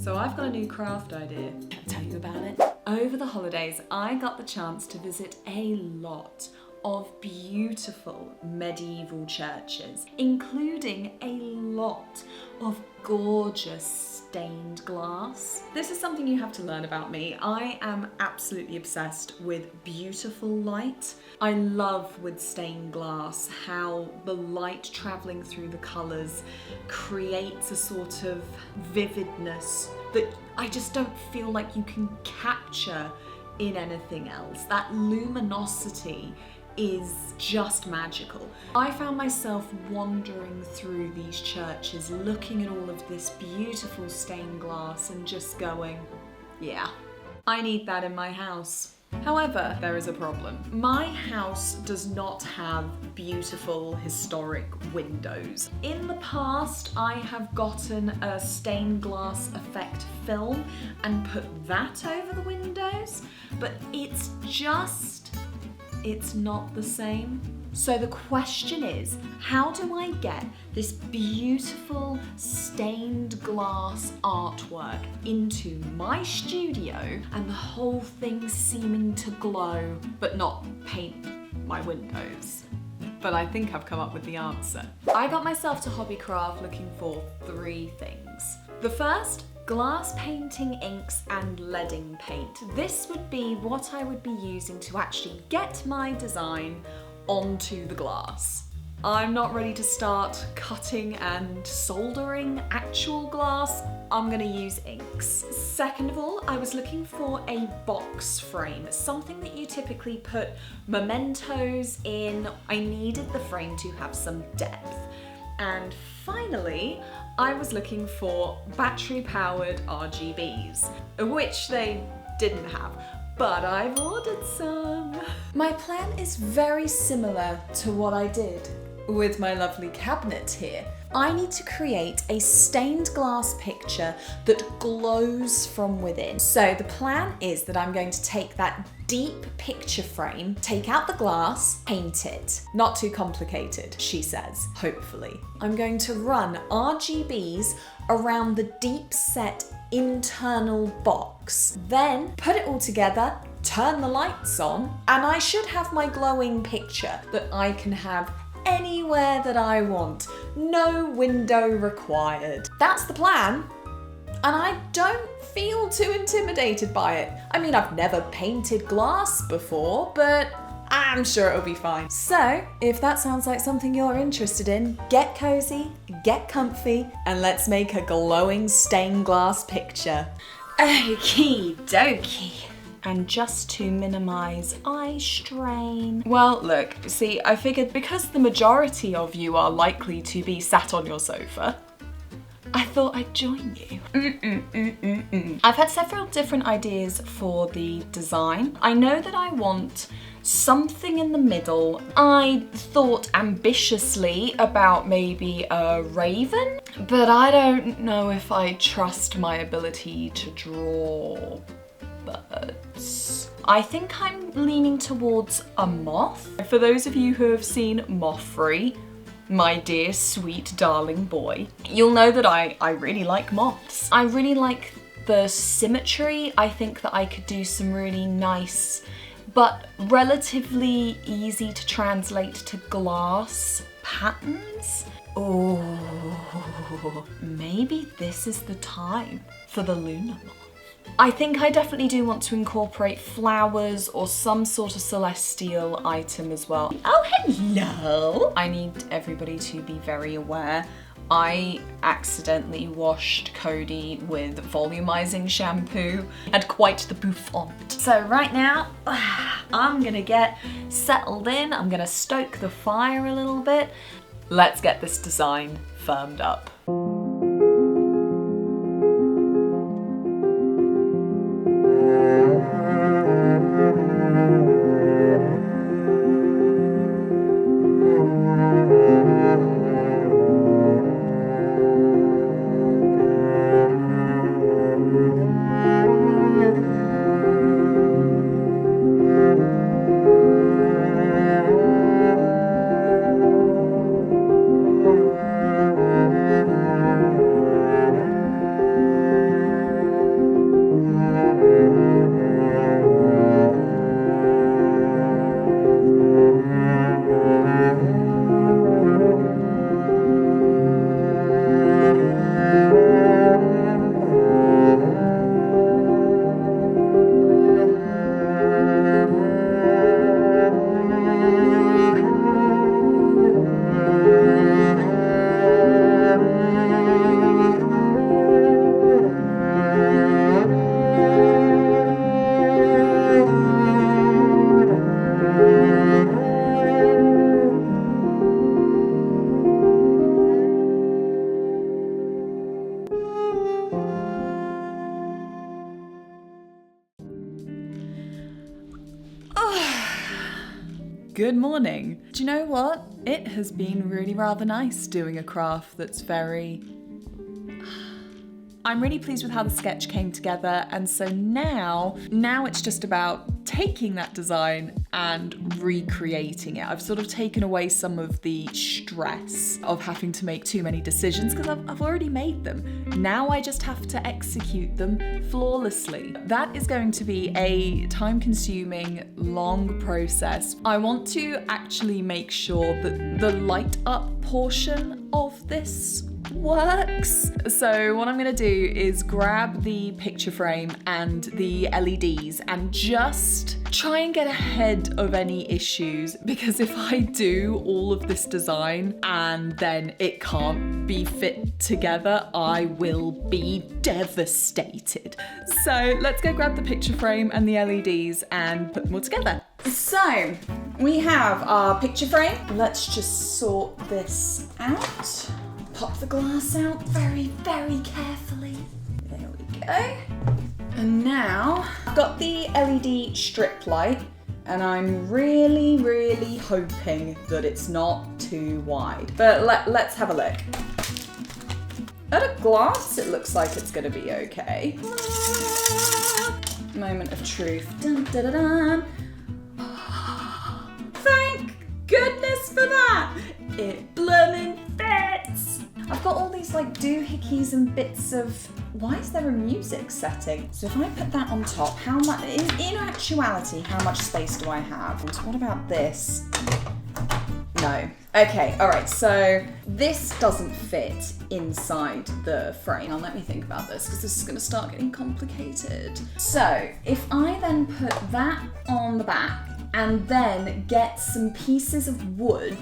So I've got a new craft idea. Can I tell you about it? Over the holidays, I got the chance to visit a lot of beautiful medieval churches, including a lot of gorgeous stained glass. This is something you have to learn about me. I am absolutely obsessed with beautiful light. I love with stained glass how the light traveling through the colors creates a sort of vividness that I just don't feel like you can capture in anything else. That luminosity is just magical. I found myself wandering through these churches, looking at all of this beautiful stained glass and just going, yeah, I need that in my house. However, there is a problem. My house does not have beautiful historic windows. In the past, I have gotten a stained glass effect film and put that over the windows, but it's not the same. So the question is, how do I get this beautiful stained glass artwork into my studio and the whole thing seeming to glow, but not paint my windows? But I think I've come up with the answer. I got myself to Hobbycraft looking for 3 things. The first, glass painting inks and leading paint. This would be what I would be using to actually get my design onto the glass. I'm not ready to start cutting and soldering actual glass. I'm gonna use inks. Second of all, I was looking for a box frame, something that you typically put mementos in. I needed the frame to have some depth. And finally, I was looking for battery-powered RGBs, which they didn't have, but I've ordered some. My plan is very similar to what I did with my lovely cabinet here. I need to create a stained glass picture that glows from within. So the plan is that I'm going to take that deep picture frame, take out the glass, paint it. Not too complicated, she says, hopefully. I'm going to run RGBs around the deep set internal box. Then put it all together, turn the lights on, and I should have my glowing picture that I can have anywhere that I want. No window required. That's the plan. And I don't feel too intimidated by it. I mean, I've never painted glass before, but I'm sure it'll be fine. So, if that sounds like something you're interested in, get cozy, get comfy, and let's make a glowing stained glass picture. Okie dokie. And just to minimize eye strain. Well, look, see, I figured because the majority of you are likely to be sat on your sofa, I thought I'd join you. I've had several different ideas for the design. I know that I want something in the middle. I thought ambitiously about maybe a raven, but I don't know if I trust my ability to draw birds. I think I'm leaning towards a moth. For those of you who have seen Mothfree, my dear sweet darling boy, you'll know that I really like moths. I really like the symmetry. I think that I could do some really nice but relatively easy to translate to glass patterns. Oh, maybe this is the time for the lunar moth. I think I definitely do want to incorporate flowers or some sort of celestial item as well. Oh, hello! I need everybody to be very aware. I accidentally washed Cody with volumizing shampoo. Had quite the bouffant. So right now, I'm gonna get settled in. I'm gonna stoke the fire a little bit. Let's get this design firmed up. Good morning. Do you know what? It has been really rather nice doing a craft that's very... I'm really pleased with how the sketch came together, and so now it's just about taking that design and recreating it. I've sort of taken away some of the stress of having to make too many decisions because I've already made them. Now I just have to execute them flawlessly. That is going to be a time-consuming, long process. I want to actually make sure that the light up portion of this works. So what I'm gonna do is grab the picture frame and the LEDs and just try and get ahead of any issues, because if I do all of this design and then it can't be fit together, I will be devastated. So let's go grab the picture frame and the LEDs and put them all together. So we have our picture frame. Let's just sort this out. Pop the glass out very, very carefully. There we go. And now I've got the LED strip light, and I'm really, really hoping that it's not too wide. But let's have a look. At a glance, it looks like it's gonna be okay. Moment of truth. Dun, dun, dun, dun. Thank goodness for that. It bloomin' fits. I've got all these like doohickeys and bits of, why is there a music setting? So if I put that on top, how much, in actuality, how much space do I have? And what about this? No. Okay, all right, so this doesn't fit inside the frame. Now let me think about this, because this is gonna start getting complicated. So if I then put that on the back and then get some pieces of wood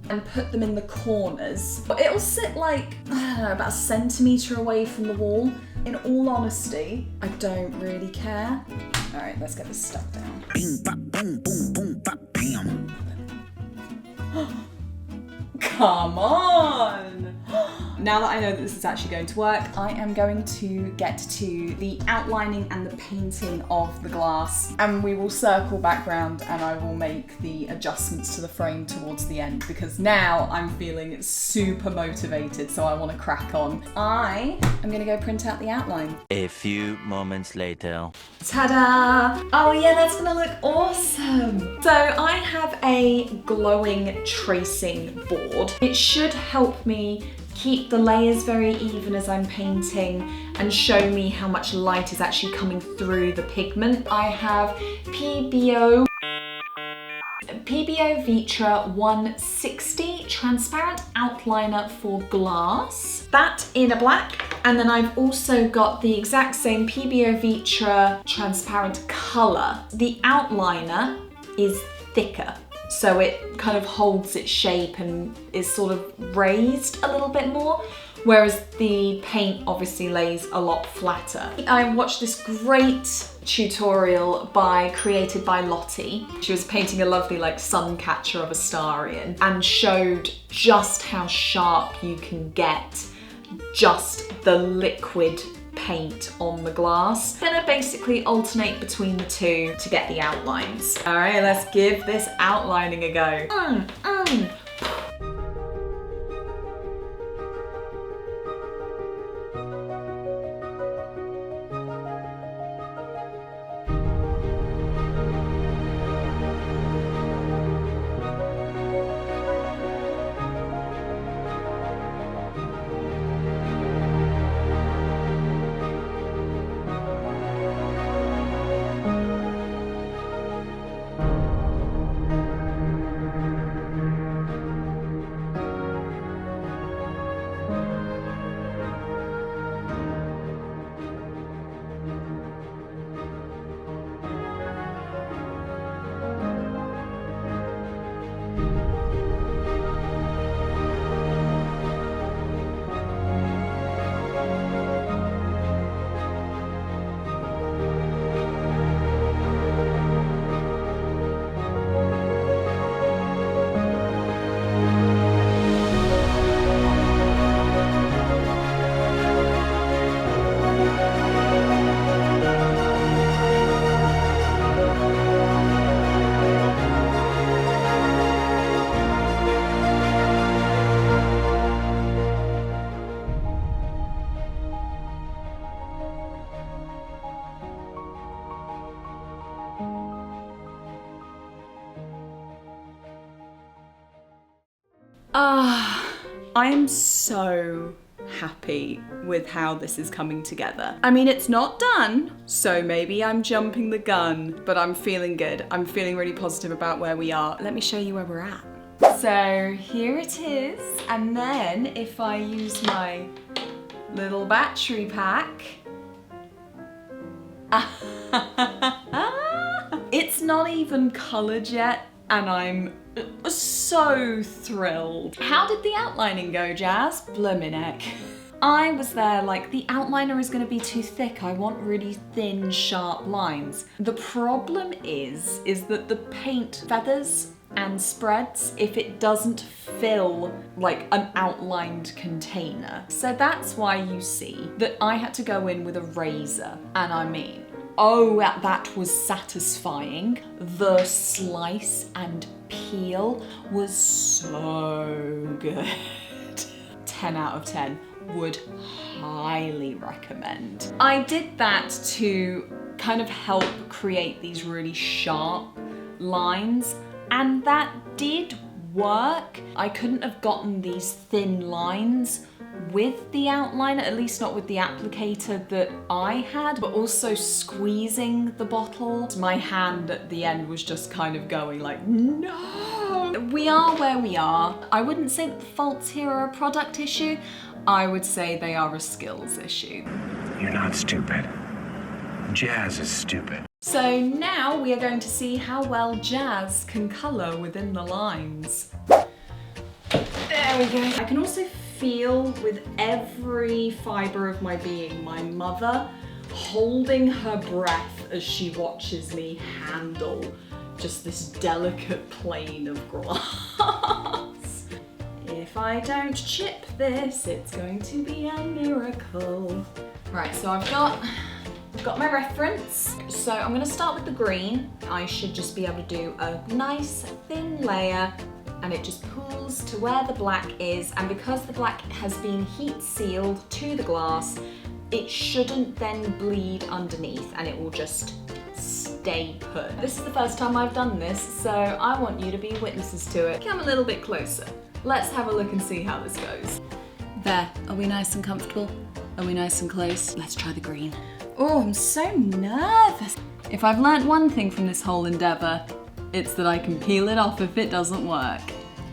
and put them in the corners, it'll sit like, I don't know, about a centimetre away from the wall. In all honesty, I don't really care. All right, let's get this stuck down. Bing, bop, boom, boom, boom, bop, bam. Come on! Now that I know that this is actually going to work, I am going to get to the outlining and the painting of the glass, and we will circle back round and I will make the adjustments to the frame towards the end, because now I'm feeling super motivated, so I want to crack on. I am going to go print out the outline. A few moments later. Ta-da! Oh yeah, that's gonna look awesome! So I have a glowing tracing board. It should help me keep the layers very even as I'm painting and show me how much light is actually coming through the pigment. I have Pebeo Vitrea 160 transparent outliner for glass. That in a black. And then I've also got the exact same Pebeo Vitrea transparent colour. The outliner is thicker, so it kind of holds its shape and is sort of raised a little bit more, whereas the paint obviously lays a lot flatter. I watched this great tutorial created by Lottie. She was painting a lovely like sun catcher of a Starion and showed just how sharp you can get just the liquid paint on the glass. I'm gonna basically alternate between the two to get the outlines. All right, let's give this outlining a go. I am so happy with how this is coming together. I mean, it's not done, so maybe I'm jumping the gun, but I'm feeling good. I'm feeling really positive about where we are. Let me show you where we're at. So here it is, and then if I use my little battery pack, it's not even coloured yet, and I'm so thrilled. How did the outlining go, Jazz? Bloomin' heck. I was there like, the outliner is going to be too thick. I want really thin, sharp lines. The problem is that the paint feathers and spreads if it doesn't fill like an outlined container. So that's why you see that I had to go in with a razor, and I mean, oh, that was satisfying. The slice and peel was so good. 10 out of 10, would highly recommend. I did that to kind of help create these really sharp lines, and that did work. I couldn't have gotten these thin lines with the outliner, at least not with the applicator that I had, but also squeezing the bottle. My hand at the end was just kind of going like, no! We are where we are. I wouldn't say that the faults here are a product issue. I would say they are a skills issue. You're not stupid. Jazz is stupid. So now we are going to see how well Jazz can colour within the lines. There we go. I can also feel with every fibre of my being my mother holding her breath as she watches me handle just this delicate plane of glass. If I don't chip this, it's going to be a miracle. Right, so I've got my reference. So I'm going to start with the green. I should just be able to do a nice thin layer, and it just pulls to where the black is, and because the black has been heat sealed to the glass, it shouldn't then bleed underneath, and it will just stay put. This is the first time I've done this, so I want you to be witnesses to it. Come a little bit closer. Let's have a look and see how this goes. There, are we nice and comfortable? Are we nice and close? Let's try the green. Oh, I'm so nervous. If I've learnt one thing from this whole endeavour, it's that I can peel it off if it doesn't work.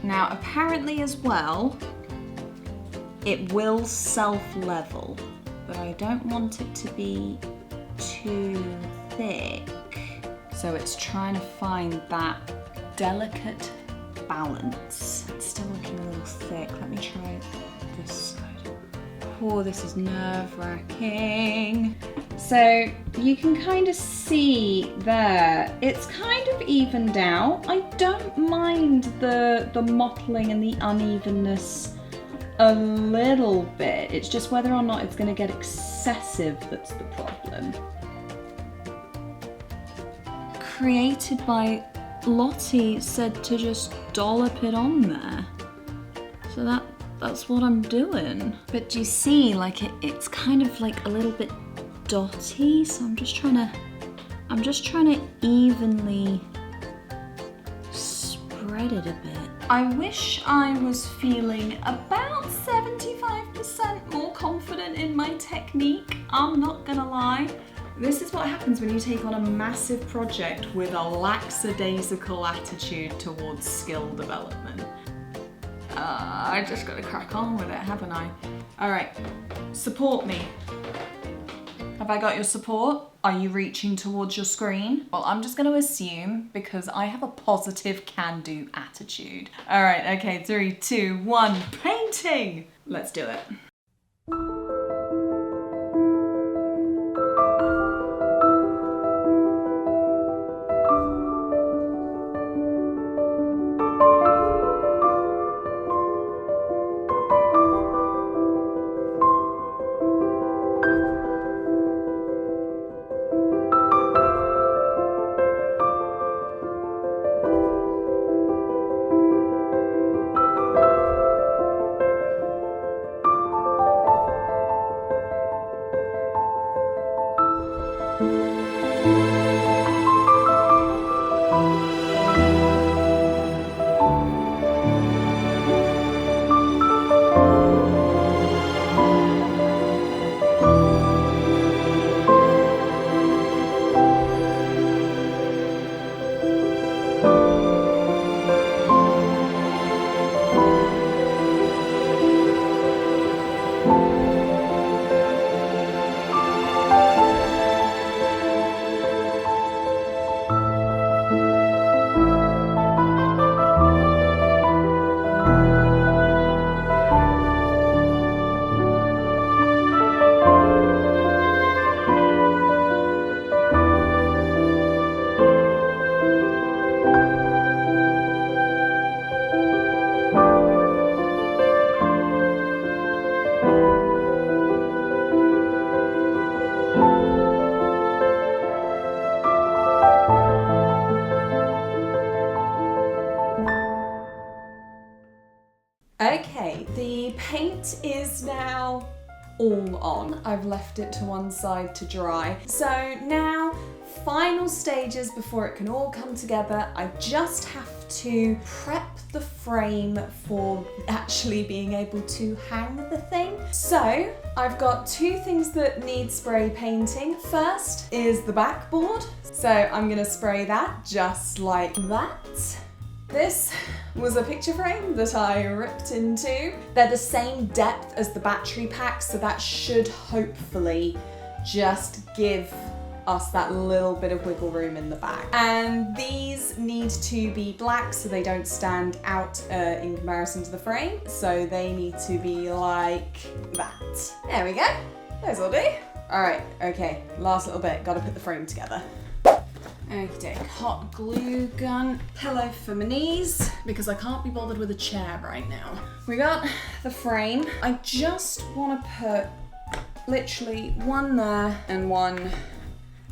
Now, apparently as well, it will self-level, but I don't want it to be too thick. So it's trying to find that delicate balance. It's still looking a little thick. Let me try this side. Oh, this is nerve-wracking. So you can kind of see there, it's kind of evened out. I don't mind the mottling and the unevenness a little bit. It's just whether or not it's going to get excessive that's the problem. Created by Lottie said to just dollop it on there. So that's what I'm doing. But do you see, like it's kind of like a little bit dotty, so I'm just trying to evenly spread it a bit. I wish I was feeling about 75% more confident in my technique, I'm not gonna lie. This is what happens when you take on a massive project with a lackadaisical attitude towards skill development. I just gotta crack on with it, haven't I? Alright, support me. Have I got your support? Are you reaching towards your screen? Well, I'm just gonna assume because I have a positive can-do attitude. Alright, okay, 3, 2, 1, painting! Let's do it. it is now all on. I've left it to one side to dry. So now, final stages before it can all come together. I just have to prep the frame for actually being able to hang the thing. So I've got two things that need spray painting. First is the backboard. So I'm gonna spray that just like that. This was a picture frame that I ripped into. They're the same depth as the battery pack, so that should hopefully just give us that little bit of wiggle room in the back. And these need to be black so they don't stand out in comparison to the frame. So they need to be like that. There we go. Those will do. All right, okay, last little bit. Gotta put the frame together. Okay, hot glue gun, pillow for my knees, because I can't be bothered with a chair right now. We got the frame. I just want to put literally one there and one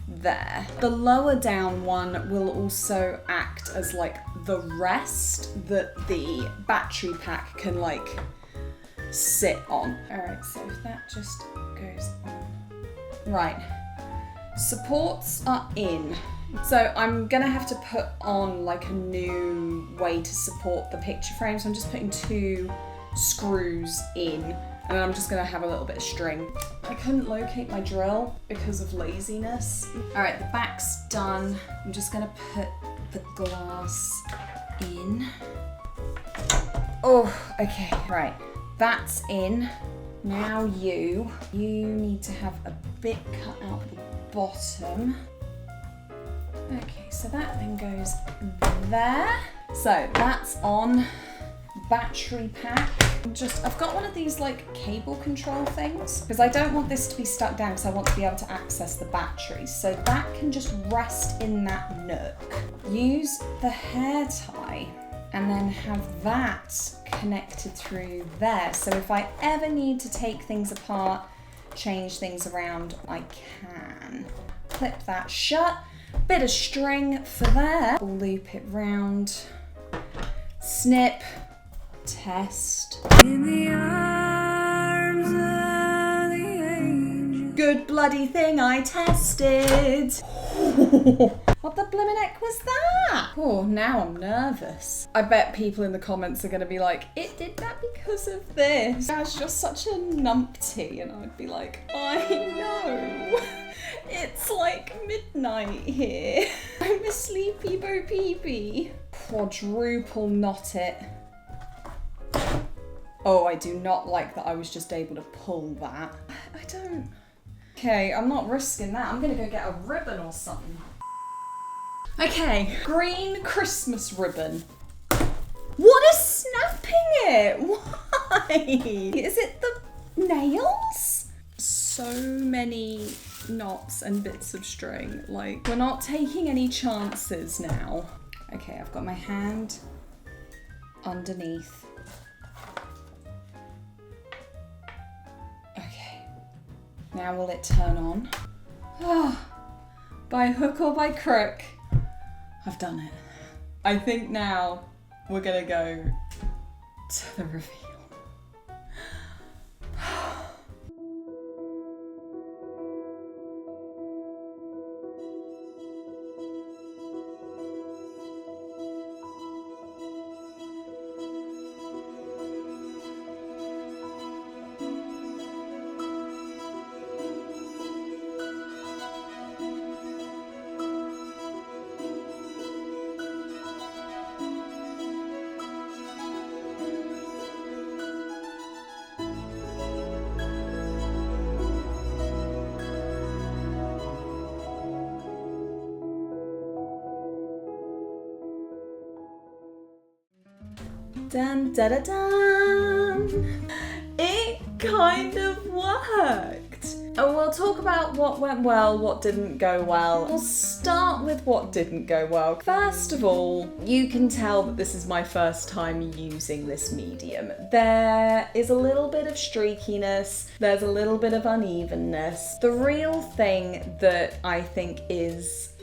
there. The lower down one will also act as like the rest that the battery pack can like sit on. All right, so if that just goes on. Right, supports are in. So I'm gonna have to put on like a new way to support the picture frame. So I'm just putting 2 screws in, and then I'm just gonna have a little bit of string. I couldn't locate my drill because of laziness. All right, the back's done. I'm just gonna put the glass in. Oh, okay, right, that's in. Now you need to have a bit cut out the bottom. Okay, so that then goes there. So that's on. Battery pack. I've got one of these like cable control things because I don't want this to be stuck down because I want to be able to access the batteries. So that can just rest in that nook. Use the hair tie and then have that connected through there. So if I ever need to take things apart, change things around, I can. Clip that shut. Bit of string for there. Loop it round. Snip. Test. In the arms of the angel. Good bloody thing I tested. What the blimmin' heck was that? Oh, now I'm nervous. I bet people in the comments are gonna be like, it did that because of this. That's just such a numpty. And I'd be like, I know. It's like midnight here. I'm a sleepy bo peepee. Quadruple knot it. Oh, I do not like that I was just able to pull that. I don't. Okay, I'm not risking that. I'm gonna go get a ribbon or something. Okay, green Christmas ribbon. What is snapping it? Why? Is it the nails? So many knots and bits of string. Like, we're not taking any chances now. Okay, I've got my hand underneath. Okay, now will it turn on? Oh, by hook or by crook, I've done it. I think now we're gonna go to the reveal. Dun da da dun! It kind of worked. And we'll talk about what went well, what didn't go well. We'll start with what didn't go well. First of all, you can tell that this is my first time using this medium. There is a little bit of streakiness, there's a little bit of unevenness. The real thing that I think is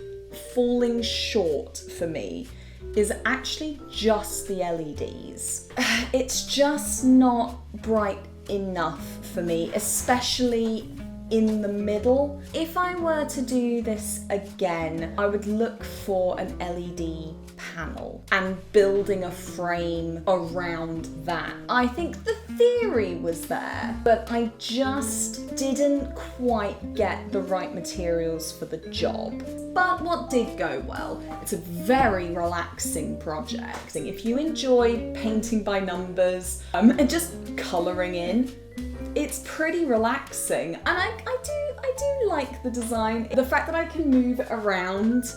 falling short for me is actually just the LEDs. It's just not bright enough for me, especially in the middle. If I were to do this again, I would look for an LED panel and building a frame around that. I think the theory was there, but I just didn't quite get the right materials for the job. But what did go well? It's a very relaxing project. If you enjoy painting by numbers and just colouring in, it's pretty relaxing, and I do like the design. The fact that I can move it around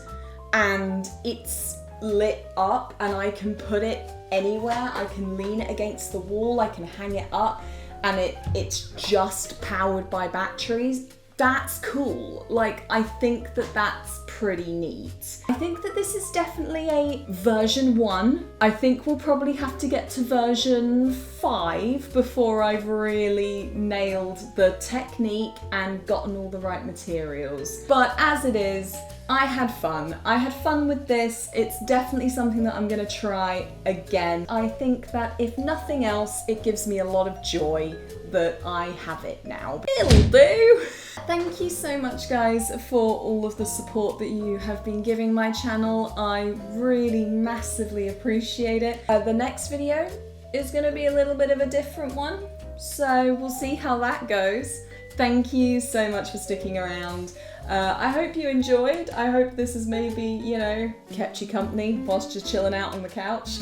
and it's lit up and I can put it anywhere. I can lean it against the wall, I can hang it up, and it's just powered by batteries. That's cool. Like, I think that that's pretty neat. I think that this is definitely a version 1. I think we'll probably have to get to version 5 before I've really nailed the technique and gotten all the right materials. But as it is, I had fun. I had fun with this. It's definitely something that I'm gonna try again. I think that if nothing else, it gives me a lot of joy that I have it now. It'll do! Thank you so much, guys, for all of the support that you have been giving my channel. I really massively appreciate it. The next video is gonna be a little bit of a different one, so we'll see how that goes. Thank you so much for sticking around. I hope you enjoyed. I hope this has maybe, you know, kept you company whilst you're chilling out on the couch.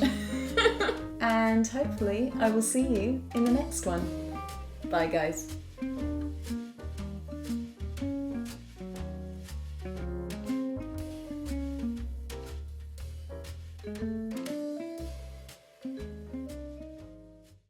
And hopefully I will see you in the next one. Bye, guys.